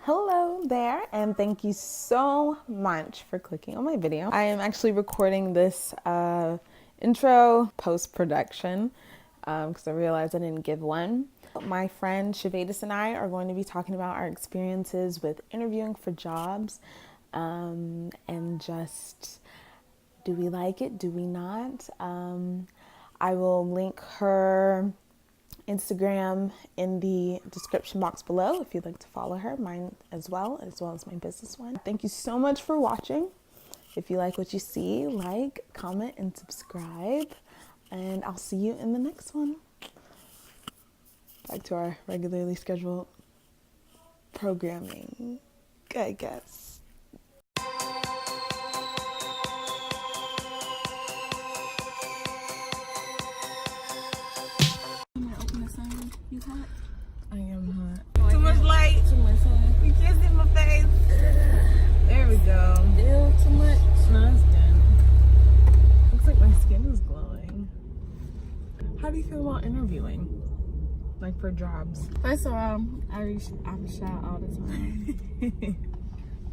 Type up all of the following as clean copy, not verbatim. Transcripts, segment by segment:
Hello there, and thank you so much for clicking on my video. I am actually recording this intro post-production because I realized I didn't give one. My friend Shavadis and I are going to be talking about our experiences with interviewing for jobs and just, do we like it, do we not? I will link her Instagram in the description box below if you'd like to follow her, mine as well as my business one. Thank you so much for watching. If you like what you see, like, comment, and subscribe, and I'll see you in the next one. Back to our regularly scheduled programming, I guess. You hot? I am hot. Oh, Too much light. Too much sun. You can't see my face. There we go. Ew, too much. No, it's good. Looks like my skin is glowing. How do you feel about interviewing? Like for jobs? First of all, I'm shy all the time.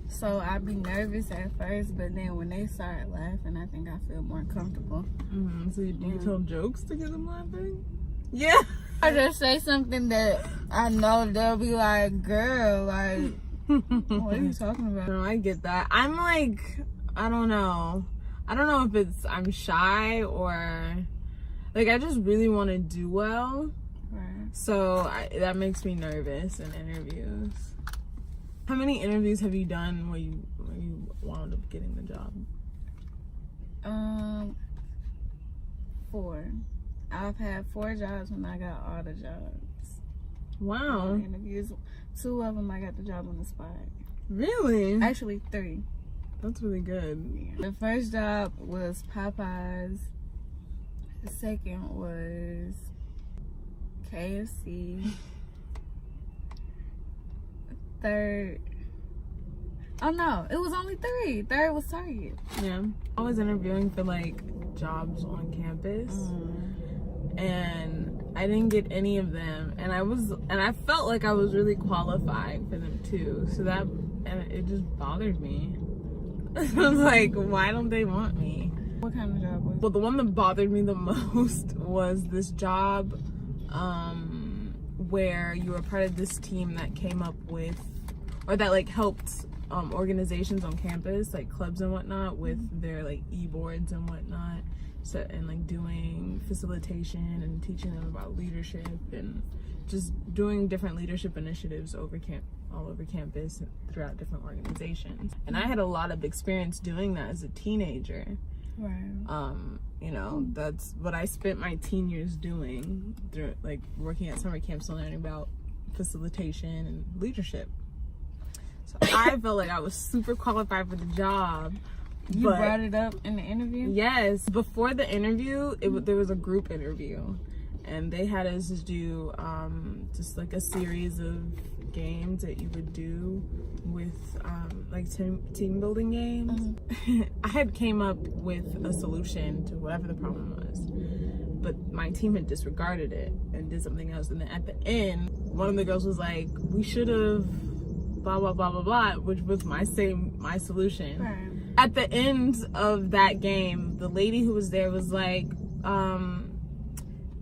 So I be nervous at first, but then when they start laughing, I think I feel more comfortable. So do you tell jokes to get them laughing? Yeah. I just say something that I know they'll be like, girl, like, what are you talking about? No, I get that. I'm like, I don't know if it's I'm shy or like I just really want to do well. Right. So that makes me nervous in interviews. How many interviews have you done where you wound up getting the job? 4. I've had 4 jobs when I got all the jobs. Wow. All the interviews. 2 of them I got the job on the spot. Really? Actually 3. That's really good. Yeah. The first job was Popeyes. The second was KFC. Third, oh no, it was only 3. Third was Target. Yeah. I was interviewing for like jobs on campus. And I didn't get any of them, and I felt like I was really qualified for them too, so it just bothered me. I was like, why don't they want me? What kind of job was it? Well, the one that bothered me the most was this job where you were part of this team that came up with, or that like helped organizations on campus, like clubs and whatnot, with their like e-boards and whatnot. So, and like doing facilitation and teaching them about leadership and just doing different leadership initiatives all over campus throughout different organizations. And I had a lot of experience doing that as a teenager. Right. You know, that's what I spent my teen years doing, like working at summer camps and learning about facilitation and leadership. So I felt like I was super qualified for the job. You brought it up in the interview? Yes. Before the interview, there was a group interview, and they had us do just like a series of games that you would do with like team building games. I had came up with a solution to whatever the problem was, but my team had disregarded it and did something else. And then at the end, one of the girls was like, "We should have blah blah blah blah blah," which was my solution. Right. At the end of that game, the lady who was there was like,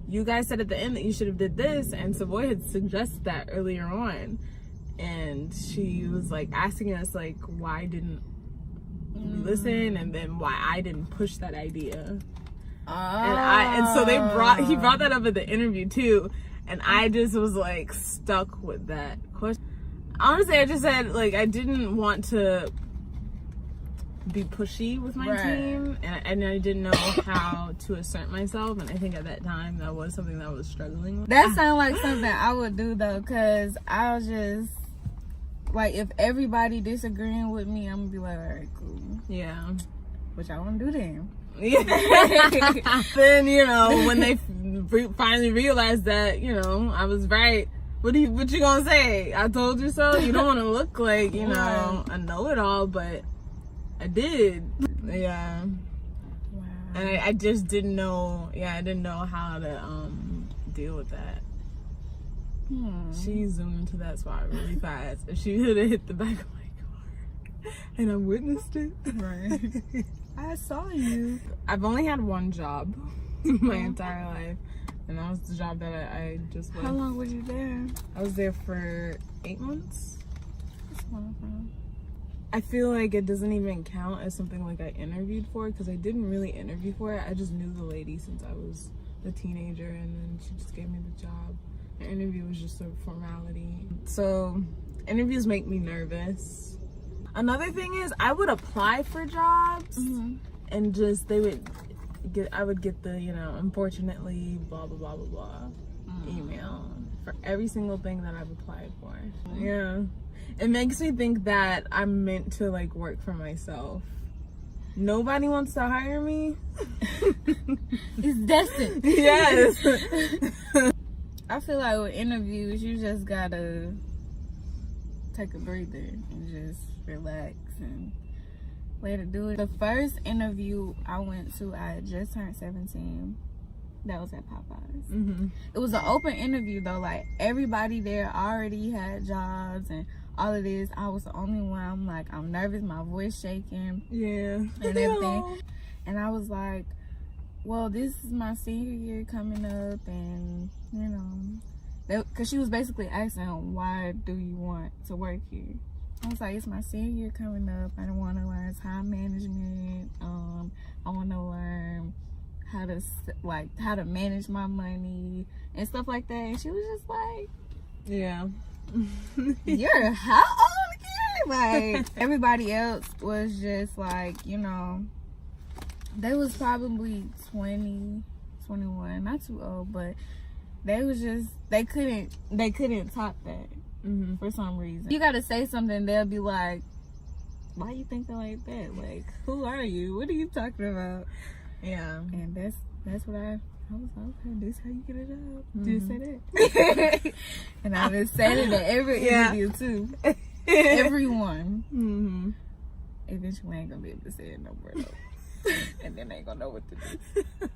you guys said at the end that you should have did this, and Savoy had suggested that earlier on, and she was like asking us like, why didn't we listen, and then why I didn't push that idea. And so he brought that up at the interview too, and I just was like stuck with that question. Honestly, I just said like I didn't want to be pushy with my team, and I didn't know how to assert myself, and I think at that time that was something that I was struggling with. That sounds like something I would do though, because I was just like, if everybody disagreeing with me, I'm gonna be like, all right, cool. Yeah. Which I won't do then. Yeah. Then, you know, when they finally realized that, you know, I was right, what you gonna say? I told you so? You don't want to look like, you know, a know-it-all, but I did. Yeah. Wow. And I just didn't know, I didn't know how to deal with that. She zoomed into that spot really fast. If she would have hit the back of my car and I witnessed it. Right. I saw you. I've only had one job my entire life. And that was the job that I just went. How long were you there? I was there for 8 months. That's wonderful. I feel like it doesn't even count as something like I interviewed for, because I didn't really interview for it. I just knew the lady since I was a teenager, and then she just gave me the job. The interview was just a formality. So interviews make me nervous. Another thing is I would apply for jobs and just I would get the, unfortunately, blah, blah, blah, blah, blah email for every single thing that I've applied for. Yeah. It makes me think that I'm meant to, work for myself. Nobody wants to hire me. It's destined. Yes. I feel like with interviews, you just gotta take a breather and just relax and let it do it. The first interview I went to, I had just turned 17. That was at Popeyes. It was an open interview though. Everybody there already had jobs and all of this. I was the only one. I'm nervous, my voice shaking. Yeah. And everything. And I was like, well, this is my senior year coming up, and because she was basically asking, why do you want to work here? I was like, it's my senior year coming up. I want to learn time management. I want to learn how to manage my money and stuff like that. And she was just like, yeah. You're how old again? Everybody else was just they was probably 20, 21, not too old, but they was just, they couldn't top that for some reason. You gotta say something, they'll be like, why you thinking like that? Who are you? What are you talking about? Yeah. And that's what I was like, okay, this how you get a job. Just say that. And I just said it at every interview too. Everyone. Eventually I ain't gonna be able to say it no more though. And then they ain't gonna know what to do.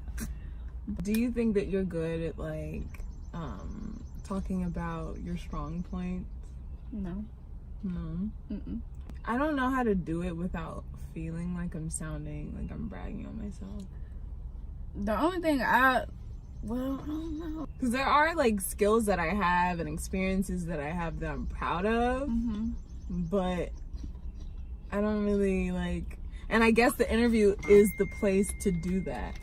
Do you think that you're good at talking about your strong points? No. I don't know how to do it without feeling like I'm sounding like I'm bragging on myself. The only thing I don't know. Because there are skills that I have and experiences that I have that I'm proud of, but I don't really and I guess the interview is the place to do that.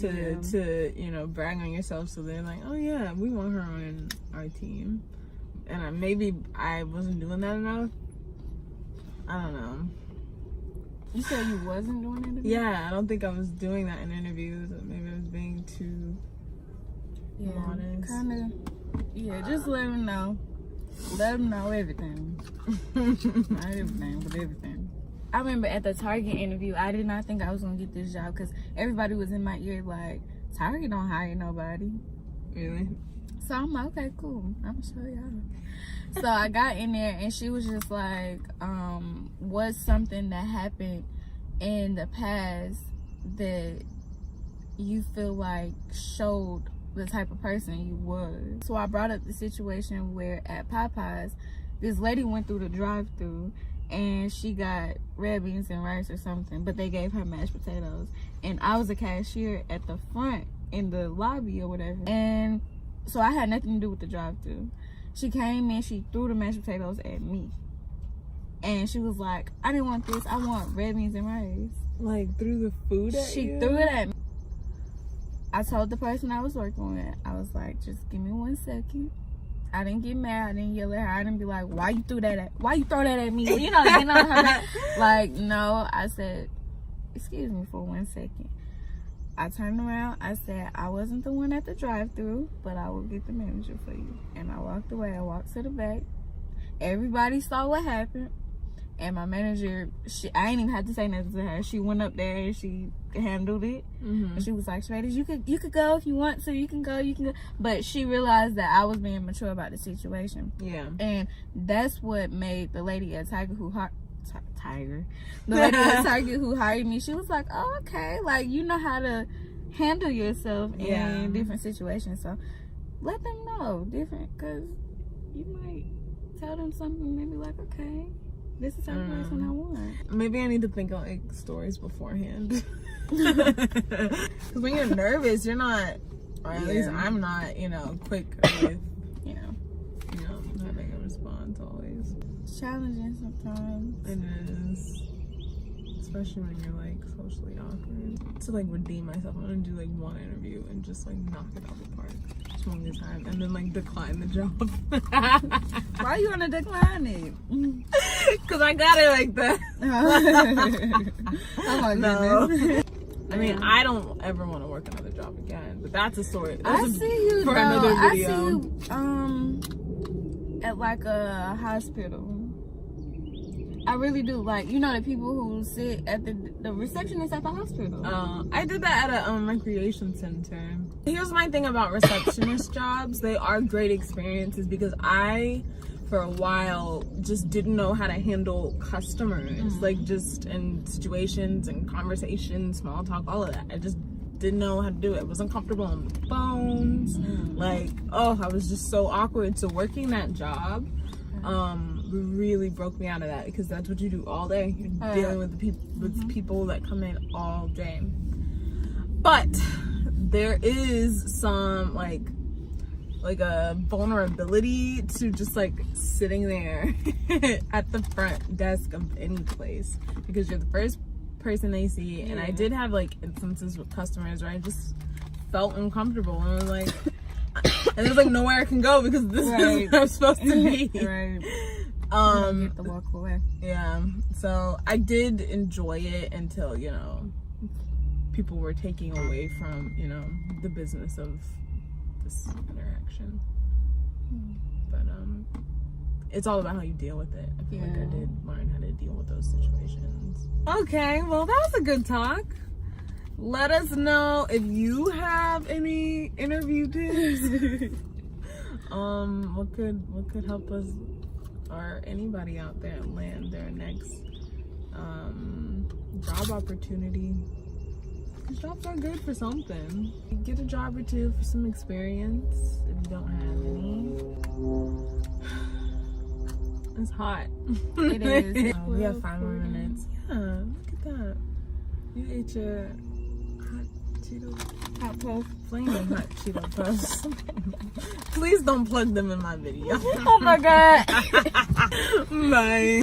To brag on yourself, so they're like, oh yeah, we want her on our team. And maybe I wasn't doing that enough. I don't know. You said you wasn't doing interviews? Yeah, I don't think I was doing that in interviews. Maybe I was being too modest. Just let them know. Let them know everything. Not everything, but everything. I remember at the Target interview, I did not think I was gonna get this job because everybody was in my ear like, Target don't hire nobody. Really? So I'm like, okay, cool. I'm gonna show y'all. So I got in there and she was just like, what's something that happened in the past that you feel like showed the type of person you was? So I brought up the situation where at Popeyes, this lady went through the drive-thru and she got red beans and rice or something, but they gave her mashed potatoes. And I was a cashier at the front in the lobby or whatever. And so I had nothing to do with the drive-thru. She came in, she threw the mashed potatoes at me. And she was like, I didn't want this, I want red beans and rice. Threw the food at you? She threw it at me. I told the person I was working with, I was like, just give me 1 second. I didn't get mad. I didn't yell at her. I didn't be like, why you throw that at me? Getting on her back. No. I said, excuse me for 1 second. I turned around. I said, I wasn't the one at the drive-thru, but I will get the manager for you. And I walked away. I walked to the back. Everybody saw what happened. And my manager, I ain't even had to say nothing to her. She went up there and she handled it. And she was like, Shreddies, you could go if you want to. You can go. But she realized that I was being mature about the situation. Yeah. And that's what made the lady at Target who hired me, she was like, oh, okay. You know how to handle yourself in different situations. So let them know. know, different, because you might tell them something, maybe like, okay, this is the type of person I want. Maybe I need to think of like stories beforehand. Because when you're nervous, you're not, or at least I'm not, you know, quick with, you know, having a response always. It's challenging sometimes. It is. Especially when you're like socially awkward. To like redeem myself, I'm gonna do like one interview and just like knock it out the park. Just one good time. And then like decline the job. Why you wanna decline it? Because I got it like that. Oh my No. goodness. I mean, I don't ever want to work another job again. But that's a story. I see you for though. another I video. see you at like a hospital. I really do. Like, you know, the people who sit at the receptionist at the hospital. I did that at a recreation center. Here's my thing about receptionist jobs. They are great experiences because I, for a while, just didn't know how to handle customers. Like, just in situations and conversations, small talk, all of that. I just didn't know how to do it. I wasn't comfortable on the phones. Like, I was just so awkward. So working that job, really broke me out of that, because that's what you do all day. You're dealing with the people that come in all day. But there is some like a vulnerability to just like sitting there at the front desk of any place, because you're the first person they see. And I did have like instances with customers where I just felt uncomfortable, and I was like, and there's like nowhere I can go because this is where I'm supposed to be. Right. You get to walk away. Yeah. So I did enjoy it until, you know, people were taking away from, you know, the business of this interaction. But it's all about how you deal with it. I feel like I did learn how to deal with those situations. Okay, well that was a good talk. Let us know if you have any interview tips. What could help us, or anybody out there, land their next job opportunity. Because jobs are good for something. Get a job or two for some experience if you don't have any. It's hot. It is. We have 5 more minutes. Yeah, look at that. You ate your hot Cheeto. Hot puff. Flaming hot Cheeto puffs. Please don't plug them in my video. Oh my god. Bye.